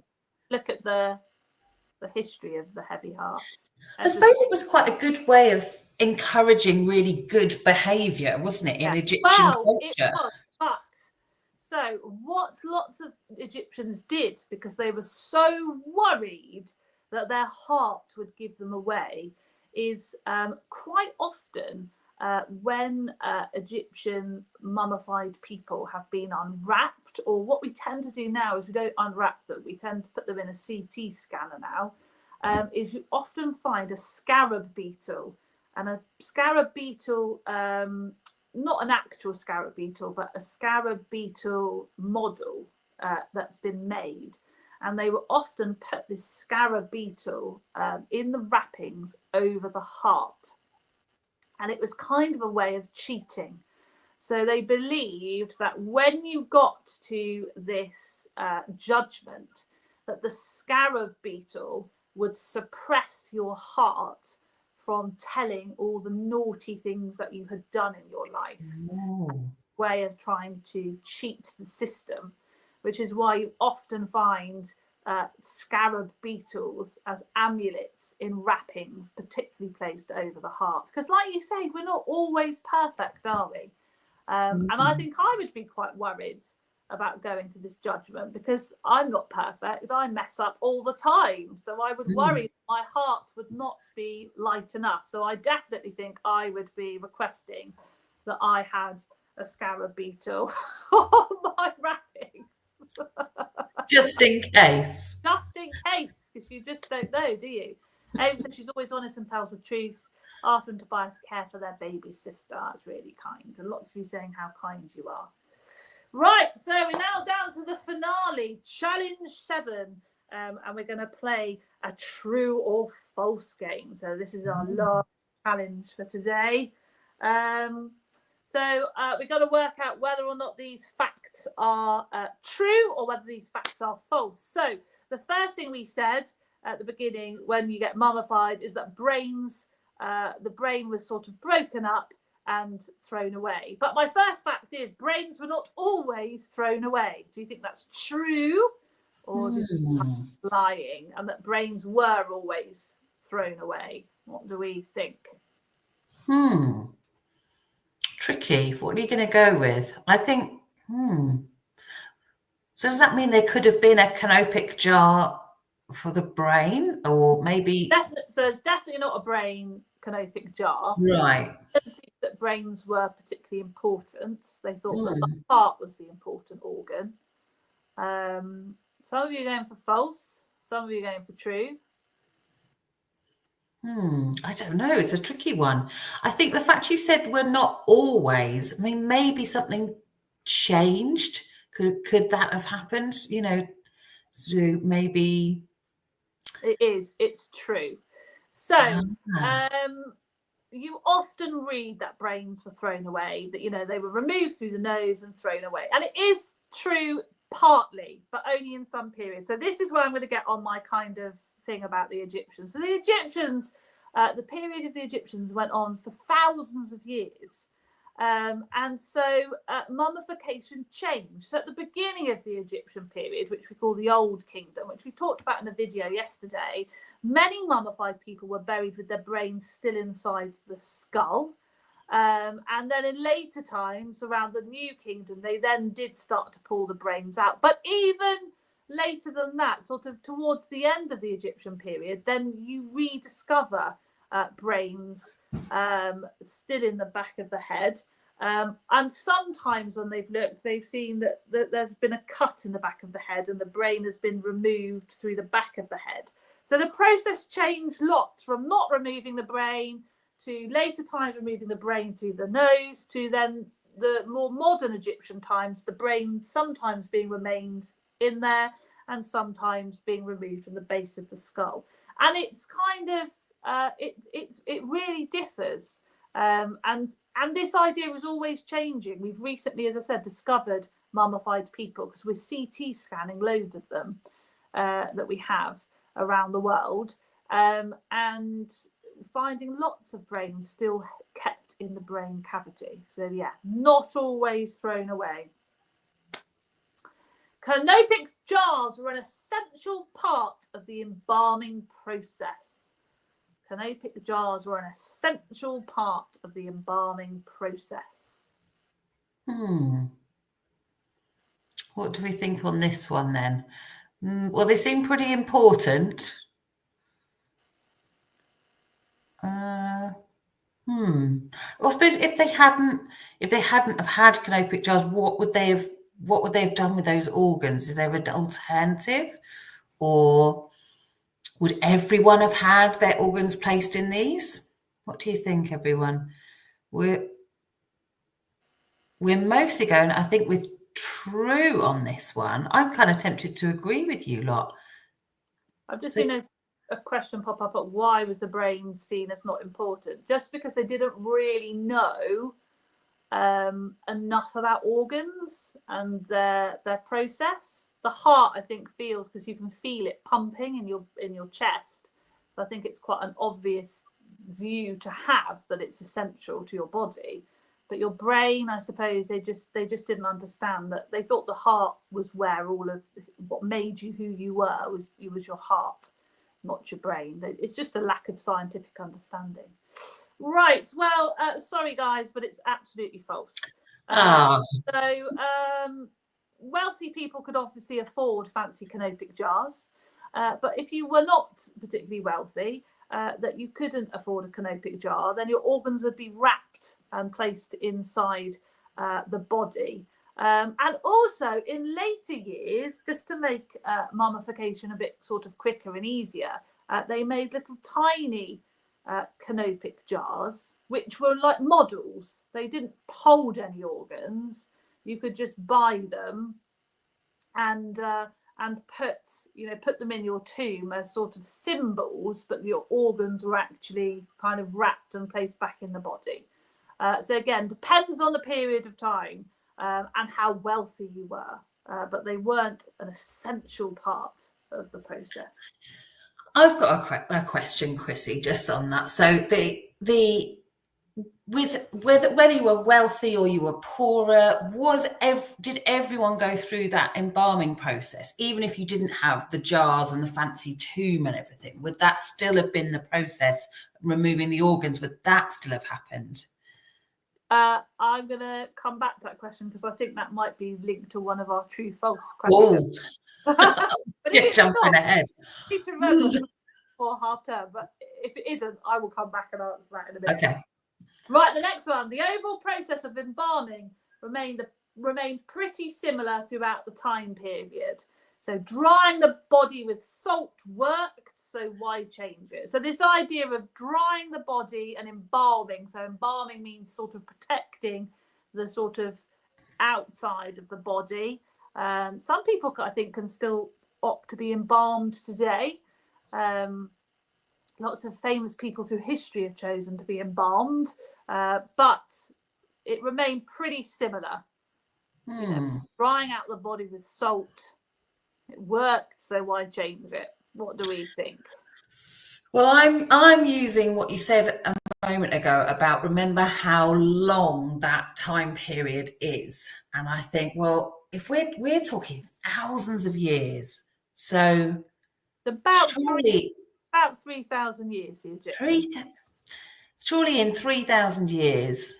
Look at the history of the heavy heart. I suppose it was quite a good way of encouraging really good behaviour, wasn't it, in Egyptian culture? It was, but so what lots of Egyptians did, because they were so worried that their heart would give them away, is quite often when Egyptian mummified people have been unwrapped, or what we tend to do now is we don't unwrap them, we tend to put them in a CT scanner now, is you often find a scarab beetle. And a scarab beetle, not an actual scarab beetle, but a scarab beetle model that's been made. And they would often put this scarab beetle in the wrappings over the heart. And it was kind of a way of cheating. So they believed that when you got to this judgment, that the scarab beetle would suppress your heart from telling all the naughty things that you had done in your life. Way of trying to cheat the system. which is why you often find scarab beetles as amulets in wrappings, particularly placed over the heart. Because like you say, we're not always perfect, are we? And I think I would be quite worried about going to this judgment because I'm not perfect. I mess up all the time. So I would worry that my heart would not be light enough. So I definitely think I would be requesting that I had a scarab beetle on my wrappings. Just in case. Just in case, because you just don't know, do you? Amy says she's always honest and tells the truth. Arthur and Tobias care for their baby sister. That's really kind. And lots of you saying how kind you are. Right, so we're now down to the finale, Challenge 7. And we're going to play a true or false game. So this is our last challenge for today. So we've got to work out whether or not these facts are true or whether these facts are false. So the first thing we said at the beginning when you get mummified is that the brain was sort of broken up and thrown away. But my first fact is brains were not always thrown away. Do you think that's true or is it lying? And that brains were always thrown away? What do we think? Tricky. What are you going to go with? I think, So does that mean there could have been a canopic jar for the brain or maybe... So it's definitely not a brain canopic jar. Right. I don't think that brains were particularly important. They thought that the heart was the important organ. Some of you are going for false. Some of you are going for true. I don't know. It's a tricky one. I think the fact you said we're not always, I mean, maybe something changed. Could that have happened? You know, so maybe... It's true. So you often read that brains were thrown away, that, you know, they were removed through the nose and thrown away. And it is true partly, but only in some periods. So this is where I'm going to get on my kind of thing about the Egyptians. So the Egyptians, the period of the Egyptians went on for thousands of years. And so mummification changed. So at the beginning of the Egyptian period, which we call the Old Kingdom, which we talked about in a video yesterday, many mummified people were buried with their brains still inside the skull. And then in later times, around the New Kingdom, they then did start to pull the brains out. But even later than that, sort of towards the end of the Egyptian period, then you rediscover brains still in the back of the head. And sometimes when they've looked, they've seen that there's been a cut in the back of the head and the brain has been removed through the back of the head. So the process changed lots, from not removing the brain to later times removing the brain through the nose, to then the more modern Egyptian times, the brain sometimes being remained in there and sometimes being removed from the base of the skull. And it's kind of it really differs, and this idea is always changing. We've recently, as I said, discovered mummified people because we're CT scanning loads of them that we have around the world, and finding lots of brains still kept in the brain cavity. So yeah, not always thrown away. Canopic jars were an essential part of the embalming process. Canopic jars were an essential part of the embalming process. What do we think on this one then? Well, they seem pretty important. I suppose if they hadn't have had canopic jars, what would they have done with those organs? Is there an alternative, or would everyone have had their organs placed in these? What do you think, everyone? We're mostly going, I think, with true on this one. I'm kind of tempted to agree with you lot. I've just seen a question pop up at why was the brain seen as not important? Just because they didn't really know enough about organs and their process. The heart, I think, feels, because you can feel it pumping in your chest. So I think it's quite an obvious view to have, that it's essential to your body. But your brain, I suppose, they just didn't understand that. They thought the heart was where all of what made you who you were was your heart, not your brain. It's just a lack of scientific understanding. Right. Well, sorry guys, but it's absolutely false. So wealthy people could obviously afford fancy canopic jars, but if you were not particularly wealthy, that you couldn't afford a canopic jar, then your organs would be wrapped and placed inside the body. And also in later years, just to make mummification a bit sort of quicker and easier, they made little tiny canopic jars, which were like models. They didn't hold any organs. You could just buy them and put them in your tomb as sort of symbols, but your organs were actually kind of wrapped and placed back in the body. So again, depends on the period of time and how wealthy you were, but they weren't an essential part of the process. I've got a question, Chrissy, just on that. So with whether you were wealthy or you were poorer, did everyone go through that embalming process? Even if you didn't have the jars and the fancy tomb and everything, would that still have been the process? Removing the organs, would that still have happened? I'm going to come back to that question because I think that might be linked to one of our true false questions. You're jumping ahead. I need to remember for half term, but if it isn't, I will come back and answer that in a minute. Okay. Right, the next one. The overall process of embalming remained pretty similar throughout the time period. So drying the body with salt worked, so why change it? So this idea of drying the body and embalming. So embalming means sort of protecting the sort of outside of the body. Some people, I think, can still opt to be embalmed today. Lots of famous people through history have chosen to be embalmed, but it remained pretty similar. Drying out the body with salt, it worked, so why change it? What do we think? Well, I'm using what you said a moment ago about remember how long that time period is, and I think, well, if we're talking thousands of years, so about surely 3,000 years, the Egyptians. Surely in 3,000 years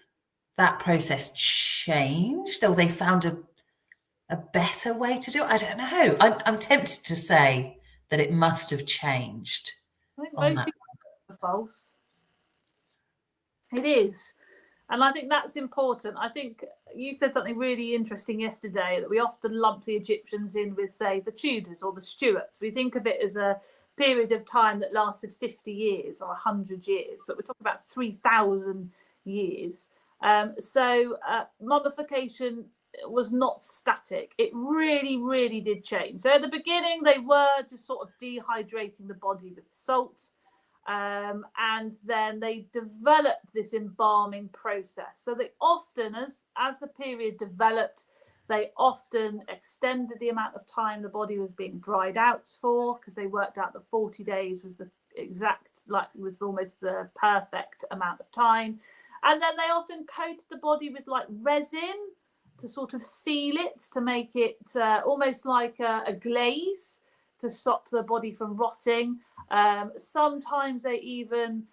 that process changed, or they found a better way to do it. I don't know. I'm tempted to say that it must have changed. I think most people are false. It is. And I think that's important. I think you said something really interesting yesterday, that we often lump the Egyptians in with, say, the Tudors or the Stuarts. We think of it as a period of time that lasted 50 years or 100 years, but we're talking about 3,000 years. So mummification was not static. It really, really did change. So at the beginning, they were just sort of dehydrating the body with salt. And then they developed this embalming process. So they often, as the period developed, they often extended the amount of time the body was being dried out for, because they worked out that 40 days was the exact, was almost the perfect amount of time. And then they often coated the body with like resin to sort of seal it, to make it almost like a glaze to stop the body from rotting. Sometimes they even,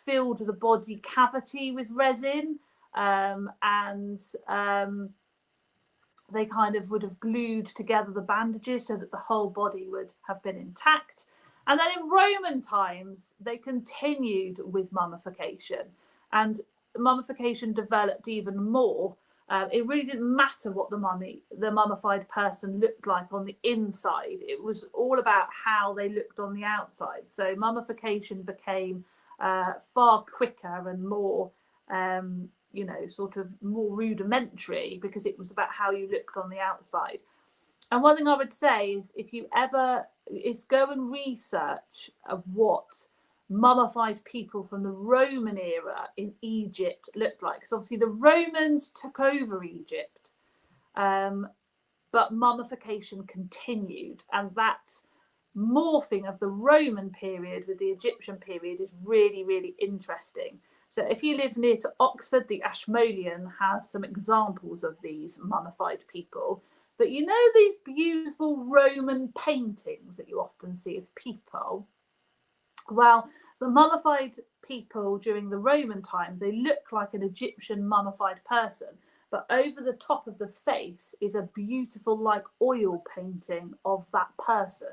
filled the body cavity with resin, and they kind of would have glued together the bandages so that the whole body would have been intact. And then in Roman times, they continued with mummification, and mummification developed even more. It really didn't matter what the mummified person looked like on the inside. It was all about how they looked on the outside. So mummification became far quicker and more, sort of more rudimentary, because it was about how you looked on the outside. And one thing I would say is, if you ever go and research of what mummified people from the Roman era in Egypt looked like, because obviously the Romans took over Egypt, but mummification continued, and that morphing of the Roman period with the Egyptian period is really, really interesting. So if you live near to Oxford, the Ashmolean has some examples of these mummified people. But you know these beautiful Roman paintings that you often see of people? Well, the mummified people during the Roman times, they look like an Egyptian mummified person, but over the top of the face is a beautiful like oil painting of that person.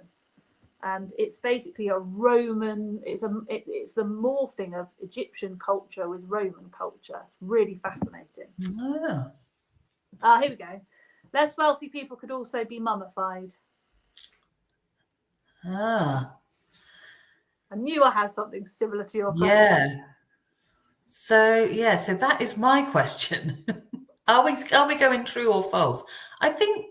And it's basically a Roman, it's the morphing of Egyptian culture with Roman culture. It's really fascinating. Oh. Here we go. Less wealthy people could also be mummified. Ah. I knew I had something similar to your question. Yeah. So that is my question. Are we going true or false? I think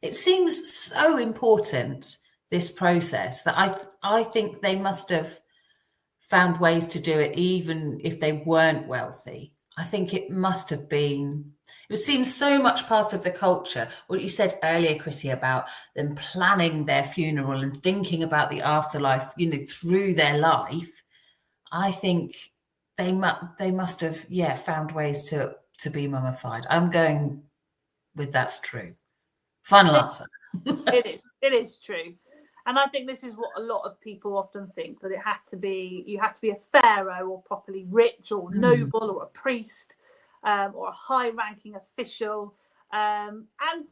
it seems so important, this process, that I think they must have found ways to do it even if they weren't wealthy. I think it must have been, it seems so much part of the culture. What you said earlier, Chrissy, about them planning their funeral and thinking about the afterlife, through their life. I think they must have, found ways to be mummified. I'm going with that's true. Final answer. It is true. And I think this is what a lot of people often think, that you had to be a pharaoh or properly rich or noble or a priest or a high-ranking official. And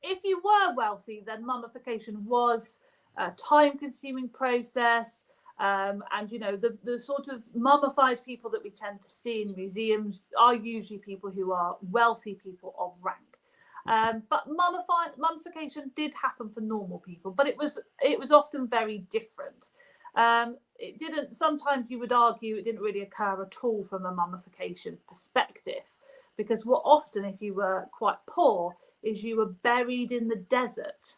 if you were wealthy, then mummification was a time-consuming process. And the sort of mummified people that we tend to see in museums are usually people who are wealthy people of rank. But mummification did happen for normal people, but it was often very different. It didn't. Sometimes you would argue it didn't really occur at all from a mummification perspective, because what often, if you were quite poor, is you were buried in the desert,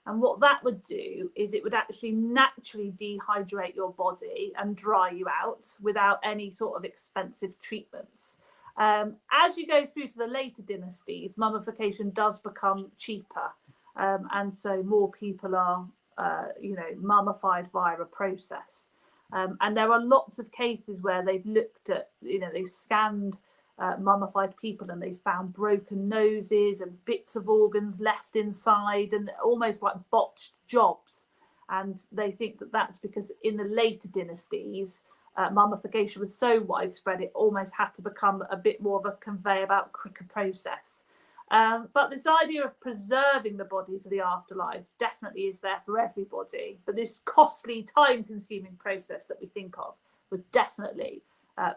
and what that would do is it would actually naturally dehydrate your body and dry you out without any sort of expensive treatments. As you go through to the later dynasties, mummification does become cheaper, and so more people are, mummified via a process. And there are lots of cases where they've looked at, they've scanned mummified people and they've found broken noses and bits of organs left inside, and almost like botched jobs. And they think that that's because in the later dynasties, mummification was so widespread, it almost had to become a bit more of a conveyor belt, quicker process. But this idea of preserving the body for the afterlife definitely is there for everybody. But this costly, time-consuming process that we think of was definitely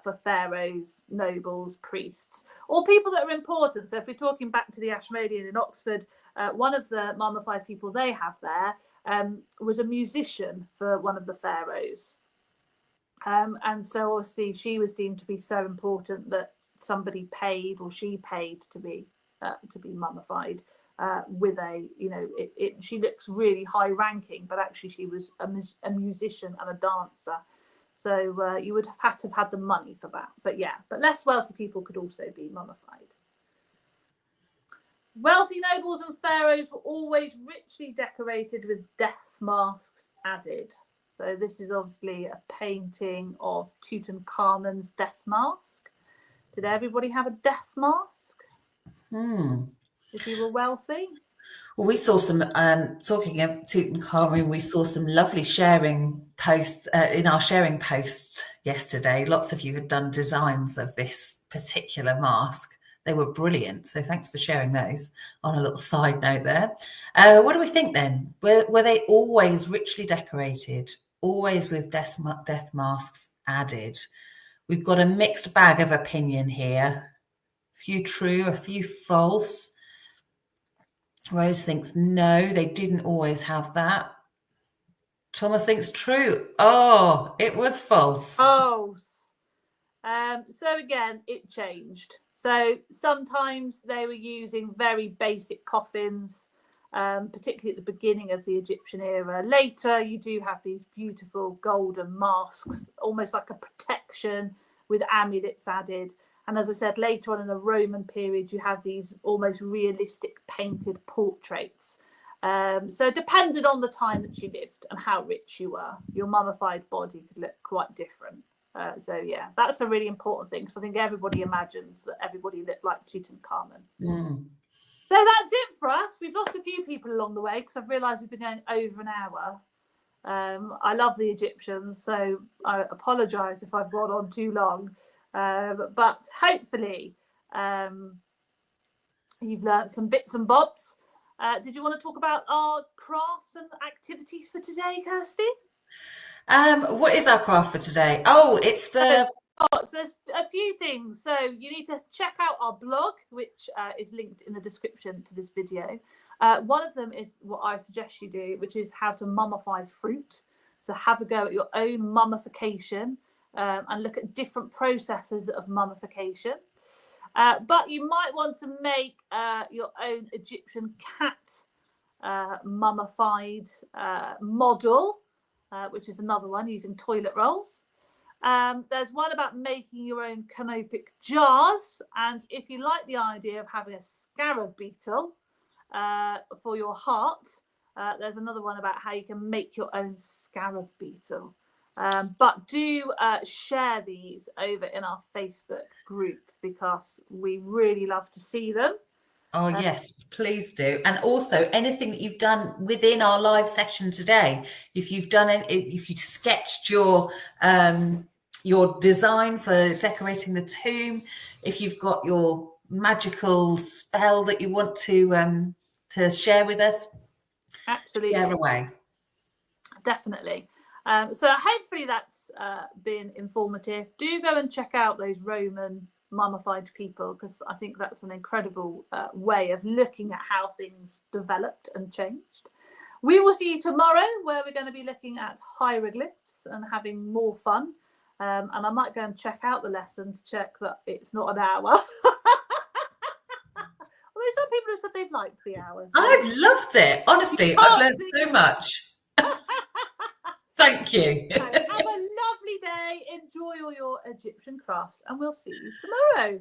for pharaohs, nobles, priests, or people that are important. So if we're talking back to the Ashmolean in Oxford, one of the mummified people they have there was a musician for one of the pharaohs. And so obviously she was deemed to be so important that somebody paid, or she paid to be mummified with a, she looks really high ranking, but actually she was a musician and a dancer. So you would have had the money for that. But less wealthy people could also be mummified. Wealthy nobles and pharaohs were always richly decorated with death masks added. So this is obviously a painting of Tutankhamun's death mask. Did everybody have a death mask? If you were wealthy? Well, we saw some, talking of Tutankhamun, we saw some lovely sharing posts in our sharing posts yesterday. Lots of you had done designs of this particular mask. They were brilliant. So thanks for sharing those. On a little side note there. What do we think then? Were they always richly decorated, always with death masks added? We've got a mixed bag of opinion here. A few true, a few false. Rose thinks no, they didn't always have that. Thomas thinks true. Oh, it was false. False. So again, it changed. So sometimes they were using very basic coffins, particularly at the beginning of the Egyptian era. Later, you do have these beautiful golden masks, almost like a protection with amulets added. And as I said, later on in the Roman period, you have these almost realistic painted portraits. So depending on the time that you lived and how rich you were, your mummified body could look quite different. So yeah, that's a really important thing, because I think everybody imagines that everybody looked like Tutankhamun. So that's it for us. We've lost a few people along the way, because I've realised we've been going over an hour. I love the Egyptians, so I apologise if I've gone on too long, but hopefully you've learnt some bits and bobs. Did you want to talk about our crafts and activities for today, Kirsty? What is our craft for today? Oh, it's the... So there's a few things. So you need to check out our blog, which is linked in the description to this video. One of them is what I suggest you do, which is how to mummify fruit. So have a go at your own mummification and look at different processes of mummification. But you might want to make your own Egyptian cat mummified model, which is another one using toilet rolls. There's one about making your own canopic jars, and if you like the idea of having a scarab beetle for your heart, there's another one about how you can make your own scarab beetle. But do share these over in our Facebook group, because we really love to see them. Oh yes, please do. And also anything that you've done within our live session today, if you've done it, if you sketched your design for decorating the tomb, if you've got your magical spell that you want to share with us, absolutely, share away. Definitely. So hopefully that's been informative. Do go and check out those Roman mummified people, because I think that's an incredible way of looking at how things developed and changed. We will see you tomorrow, where we're going to be looking at hieroglyphs and having more fun. And I might go and check out the lesson to check that it's not an hour. Although some people have said they've liked the hours. I've loved it. Honestly, I've learned so much. Thank you. Have a lovely day. Enjoy all your Egyptian crafts, and we'll see you tomorrow.